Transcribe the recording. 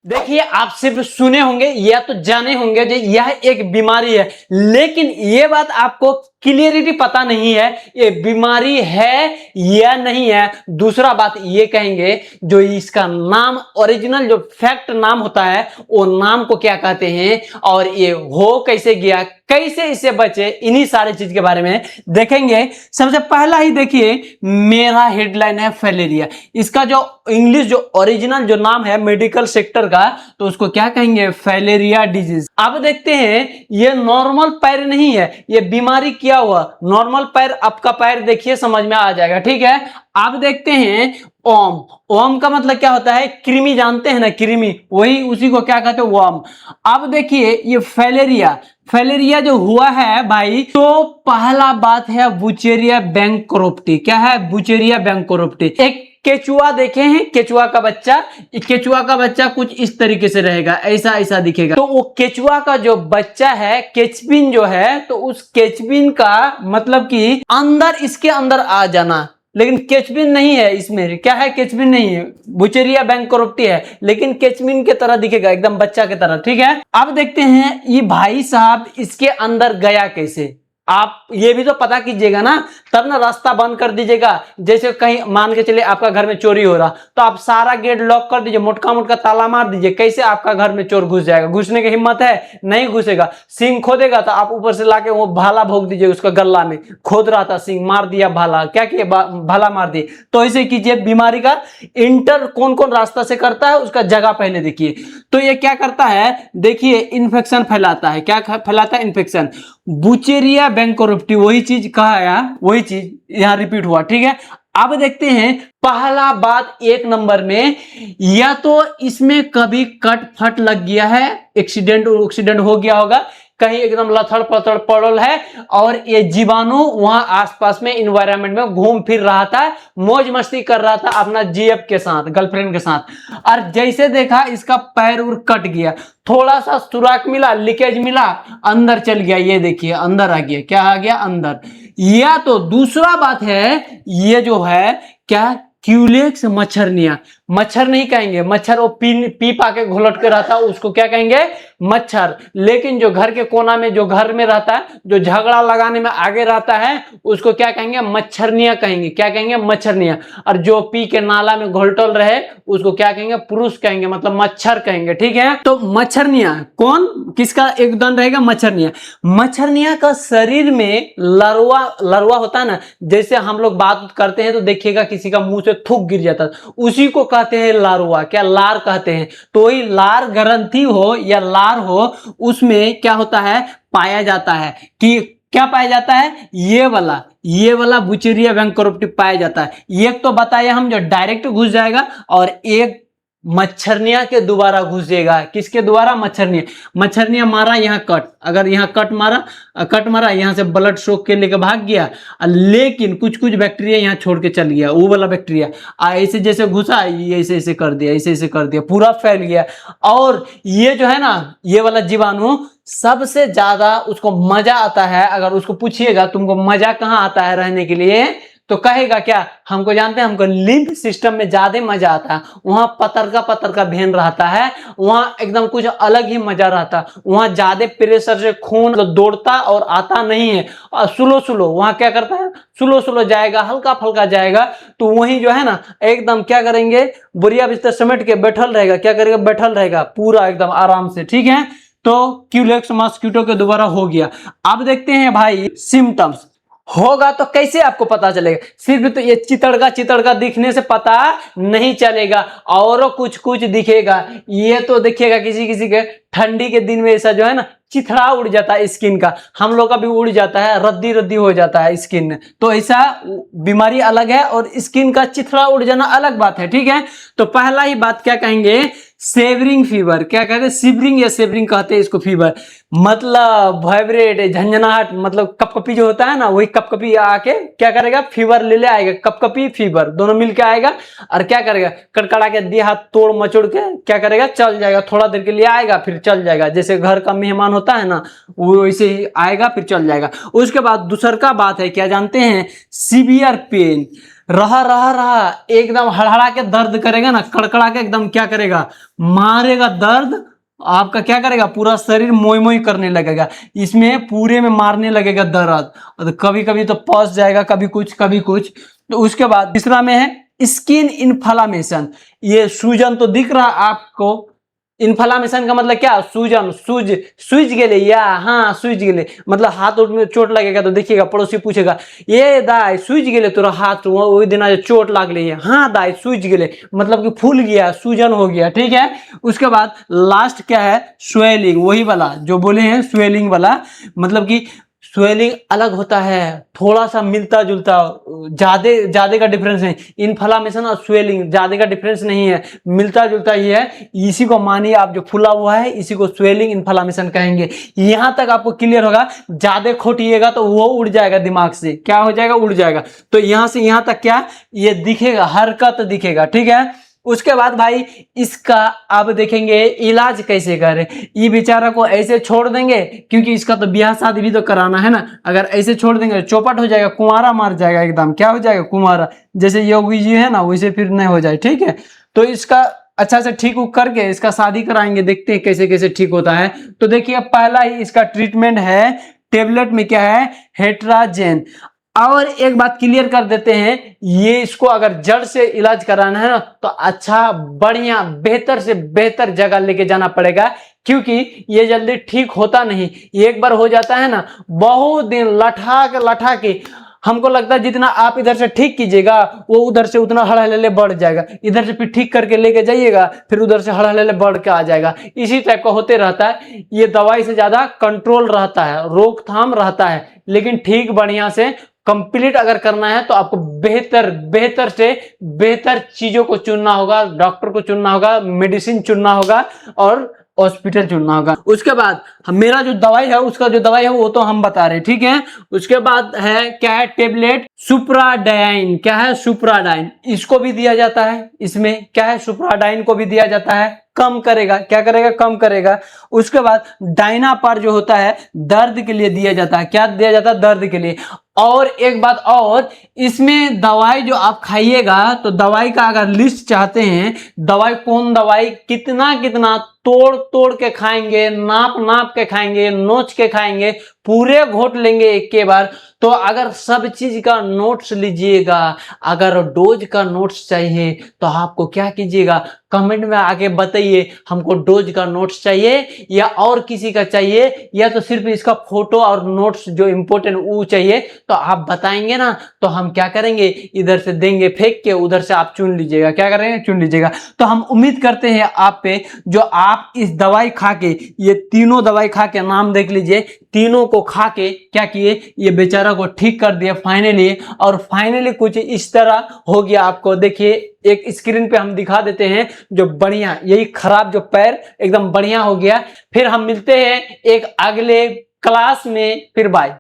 देखिए, आप सिर्फ सुने होंगे या तो जाने होंगे कि यह एक बीमारी है, लेकिन ये बात आपको क्लियरिटी पता नहीं है ये बीमारी है या नहीं है। दूसरा बात ये कहेंगे जो इसका नाम ओरिजिनल जो फैक्ट नाम होता है वो नाम को क्या कहते हैं और ये हो कैसे गया, कैसे इससे बचे, इन्हीं सारे चीज के बारे में देखेंगे। सबसे पहला ही देखिए, मेरा हेडलाइन है फैलेरिया। इसका जो इंग्लिश जो ओरिजिनल जो नाम है मेडिकल सेक्टर का, तो उसको क्या कहेंगे, फैलेरिया डिजीज। अब देखते हैं, ये नॉर्मल पैर नहीं है, ये बीमारी क्या हुआ। नॉर्मल पैर, आपका पैर देखिए समझ में आ जाएगा, ठीक है। अब देखते हैं ओम। ओम का मतलब क्या होता है, कृमि, जानते हैं ना कृमि, वही उसी को क्या कहते हैं, वर्म। अब देखिए ये फैलेरिया, फैलेरिया जो हुआ है भाई, तो पहला बात है बुचेरिया बैंकरोप्टी। क्या है, बुचेरिया बैंकरोप्टी। एक केचुआ देखे हैं, केचुआ का बच्चा, केचुआ का बच्चा कुछ इस तरीके से रहेगा, ऐसा ऐसा दिखेगा। तो वो केचुआ का जो बच्चा है, केचबिन जो है, तो उस केचबिन का मतलब कि अंदर, इसके अंदर आ जाना, लेकिन केचबिन नहीं है इसमें। क्या है, केचबिन नहीं है, बुचेरिया बैंकरोप्टी है, लेकिन केचबिन के तरह दिखेगा, एकदम बच्चा के तरह, ठीक है। अब देखते हैं ये भाई साहब इसके अंदर गया कैसे। आप ये भी तो पता कीजिएगा ना, तब ना रास्ता बंद कर दीजिएगा। जैसे कहीं मान के चलिए आपका घर में चोरी हो रहा, तो आप सारा गेट लॉक कर दीजिए, मोटका मोटका ताला मार दीजिए, कैसे आपका घर में चोर घुस जाएगा। घुसने की हिम्मत है, नहीं घुसेगा। सिंह खोदेगा तो आप ऊपर से लाके वो भाला भोग दीजिए उसका गल्ला में। खोद रहा था सिंह, मार दिया भाला, क्या किया, भाला मार दिए। तो ऐसे कीजिए। बीमारी का इंटर कौन कौन रास्ता से करता है उसका जगह पहले देखिए। तो ये क्या करता है, देखिए इन्फेक्शन फैलाता है। क्या फैलाता है, इन्फेक्शन। बुचेरिया बैंकरोप्टी, वही चीज कहा है, वही चीज यहां रिपीट हुआ, ठीक है। अब देखते हैं पहला बात, एक नंबर में, या तो इसमें कभी कट फट लग गया है, एक्सीडेंट हो गया होगा, कहीं एकदम लथड़ पथड़ पड़ल है, और ये जीवाणु वहां आसपास में इन्वायरमेंट में घूम फिर रहा था, मौज मस्ती कर रहा था अपना जीएफ के साथ, गर्लफ्रेंड के साथ। और जैसे देखा इसका पैर उर कट गया, थोड़ा सा सुराख मिला, लीकेज मिला, अंदर चल गया। ये देखिए अंदर आ गया, क्या आ गया, अंदर। या तो दूसरा बात है, ये जो है क्या, क्यूलेक्स मच्छरनिया। मच्छर नहीं कहेंगे, मच्छर वो पी पा के घुलट के रहता है, उसको क्या कहेंगे, मच्छर। लेकिन जो घर के कोना में, जो घर में रहता है, जो झगड़ा लगाने में आगे रहता है, उसको क्या कहेंगे, मच्छरनिया कहेंगे। क्या कहेंगे, मच्छरनिया। और जो पी के नाला में घोलटल रहे उसको क्या कहेंगे, पुरुष कहेंगे, मतलब मच्छर कहेंगे, ठीक है। तो मच्छरनिया कौन, किसका एक उदाहरण रहेगा, मच्छरनिया। मच्छरनिया का शरीर में लरवा होता है ना, जैसे हम लोग बात करते हैं तो देखिएगा किसी का मुंह से थूक गिर जाता है, उसी को कहते हैं लार्वा। क्या, लार कहते हैं। तो वही लार ग्रंथि हो या लार हो, उसमें क्या होता है, पाया जाता है कि क्या पाया जाता है, ये वाला बुचेरिया बैंकरोप्टी पाया जाता है। एक तो बताया हम जो डायरेक्ट घुस जाएगा, और एक मच्छरनिया के दोबारा घुसेगा। किसके द्वारा, मच्छरनिया मारा यहाँ कट, अगर यहाँ कट मारा, यहाँ से ब्लड सोख के लेके भाग गया, लेकिन कुछ कुछ बैक्टीरिया यहाँ छोड़ के चल गया, वो वाला बैक्टीरिया ऐसे जैसे घुसा, ये ऐसे ऐसे कर दिया, ऐसे ऐसे कर दिया, पूरा फैल गया। और ये जो है ना, ये वाला जीवाणु सबसे ज्यादा उसको मजा आता है। अगर उसको पूछिएगा तुमको मजा कहाँ आता है रहने के लिए, तो कहेगा क्या, हमको जानते हैं, हमको लिम्फ सिस्टम में ज्यादा मजा आता है। वहां पतर का भेन रहता है, वहां एकदम कुछ अलग ही मजा रहता है। वहां ज्यादा प्रेशर से खून दौड़ता और आता नहीं है, और स्लो वहां क्या करता है, स्लो जाएगा, हल्का फल्का जाएगा। तो वही जो है ना, एकदम क्या करेंगे, बोरिया बिस्तर समेट के बैठल रहेगा। क्या करेगा, बैठल रहेगा पूरा एकदम आराम से, ठीक है। तो क्यूलेक्स मॉस्किटो के दोबारा हो गया। अब देखते हैं भाई सिम्टम्स। होगा तो कैसे आपको पता चलेगा, सिर्फ तो ये चितड़का दिखने से पता नहीं चलेगा, और कुछ कुछ दिखेगा। ये तो देखिएगा किसी किसी के ठंडी के दिन में ऐसा जो है ना, चिथड़ा उड़ जाता है स्किन का, हम लोग का भी उड़ जाता है, रद्दी हो जाता है स्किन। तो ऐसा बीमारी अलग है, और स्किन का चिथड़ा उड़ जाना अलग बात है, ठीक है। तो पहला ही बात क्या कहेंगे, सेवरिंग फीवर। क्या कहते हैं, सिवरिंग या सेवरिंग कहते हैं इसको। फीवर मतलब वाइब्रेट, झंझनाहट, मतलब कपकपी जो होता है ना, वही कपकपी आके क्या करेगा, फीवर ले आएगा। कपकपी फीवर दोनों मिलके आएगा, और क्या करेगा, कड़कड़ा के देह हाथ तोड़ मचोड़ के क्या करेगा, चल जाएगा। थोड़ा देर के लिए आएगा फिर चल जाएगा, जैसे घर का मेहमान होता है ना, वो वैसे ही आएगा फिर चल जाएगा। उसके बाद दूसर का बात है, क्या जानते हैं, सीवियर पेन। रहा रहा रहा एकदम हड़हड़ा के दर्द करेगा ना, कड़कड़ा के एकदम क्या करेगा, मारेगा दर्द, आपका क्या करेगा, पूरा शरीर मोई मोई करने लगेगा, इसमें पूरे में मारने लगेगा दर्द, और कभी कभी तो पस जाएगा, कभी कुछ कभी कुछ। तो उसके बाद तीसरा में है स्किन इन्फ्लामेशन, ये सूजन तो दिख रहा आपको, इन्फ्लामेशन का मतलब क्या, सूजन, सूज गेले, या हाँ सूज गेले, मतलब हाथ उठ में चोट लगेगा तो देखिएगा पड़ोसी पूछेगा, ये दाई सूज गेले तोरा हाथ, वही दिन आज चोट लाग ली है, हाँ दाई सूज गेले, मतलब कि फूल गया, सूजन हो गया, ठीक है। उसके बाद लास्ट क्या है, स्वेलिंग, वही वाला जो बोले हैं स्वेलिंग वाला, मतलब कि स्वेलिंग अलग होता है, थोड़ा सा मिलता जुलता, ज्यादा ज्यादा का डिफरेंस नहीं, इन्फ्लामेशन और स्वेलिंग ज्यादा का डिफरेंस नहीं है, मिलता जुलता ही है। इसी को मानिए आप, जो फूला हुआ है इसी को स्वेलिंग इन्फ्लामेशन कहेंगे। यहां तक आपको क्लियर होगा, ज्यादा खोटिएगा तो वो उड़ जाएगा दिमाग से, क्या हो जाएगा, उड़ जाएगा। तो यहां से यहां तक क्या, ये दिखेगा, हरकत दिखेगा, ठीक है। उसके बाद भाई इसका अब देखेंगे इलाज कैसे करें। ये बेचारा को ऐसे छोड़ देंगे, क्योंकि इसका तो ब्याह शादी भी तो कराना है ना, अगर ऐसे छोड़ देंगे चौपट हो जाएगा, कुंवारा मार जाएगा एकदम, क्या हो जाएगा, कुंवारा, जैसे योगी जी है ना वैसे फिर नहीं हो जाए, ठीक है। तो इसका अच्छा से ठीक करके इसका शादी कराएंगे, देखते हैं कैसे कैसे ठीक होता है। तो देखिए पहला ही इसका ट्रीटमेंट है, टेबलेट में क्या है, हेट्राजेन। और एक बात क्लियर कर देते हैं, ये इसको अगर जड़ से इलाज कराना है ना तो अच्छा बढ़िया बेहतर से बेहतर जगह लेके जाना पड़ेगा, क्योंकि ये जल्दी ठीक होता नहीं। एक बार हो जाता है ना, बहुत दिन लठा के हमको लगता है जितना आप इधर से ठीक कीजिएगा वो उधर से उतना हड़हले बढ़ जाएगा, इधर से फिर ठीक करके लेके जाइएगा फिर उधर से हड़हले बढ़ के आ जाएगा, इसी टाइप का होते रहता है। ये दवाई से ज्यादा कंट्रोल रहता है, रोकथाम रहता है, लेकिन ठीक बढ़िया से कंप्लीट अगर करना है तो आपको बेहतर बेहतर से बेहतर चीजों को चुनना होगा, डॉक्टर को चुनना होगा, मेडिसिन चुनना होगा और हॉस्पिटल चुनना होगा। उसके बाद मेरा जो दवाई है, उसका जो दवाई है वो तो हम बता रहे, ठीक है। उसके बाद है क्या है, टेबलेट सुप्राडाइन, क्या है, सुप्राडाइन, इसको भी दिया जाता है, इसमें क्या है, सुप्राडाइन को भी दिया जाता है, कम करेगा, क्या करेगा, कम करेगा। उसके बाद डायनापार जो होता है दर्द के लिए दिया जाता है, क्या दिया जाता है, दर्द के लिए। और एक बात और, इसमें दवाई जो आप खाइएगा तो दवाई का अगर लिस्ट चाहते हैं, दवाई कौन दवाई कितना कितना तोड़ तोड़ के खाएंगे, नाप नाप के खाएंगे, नोच के खाएंगे, पूरे घोट लेंगे एक के बार। तो अगर सब चीज का नोट्स लीजिएगा, अगर डोज का नोट्स चाहिए तो आपको क्या कीजिएगा, कमेंट में आके बताइए हमको डोज का नोट्स चाहिए या और किसी का चाहिए, या तो सिर्फ इसका फोटो और नोट्स जो इंपॉर्टेंट वो चाहिए, तो आप बताएंगे ना तो हम क्या करेंगे, इधर से देंगे फेंक के, उधर से आप चुन लीजिएगा, क्या करेंगे, चुन लीजिएगा। तो हम उम्मीद करते हैं आप पे, जो आप इस दवाई खा के, ये तीनों दवाई खा के, नाम देख लीजिए, तीनों को खा के क्या किए, ये बेचारा को ठीक कर दिया फाइनली। और फाइनली कुछ इस तरह हो गया, आपको देखिए एक स्क्रीन पे हम दिखा देते हैं, जो बढ़िया, यही खराब जो पैर एकदम बढ़िया हो गया। फिर हम मिलते हैं एक अगले क्लास में, फिर बाय।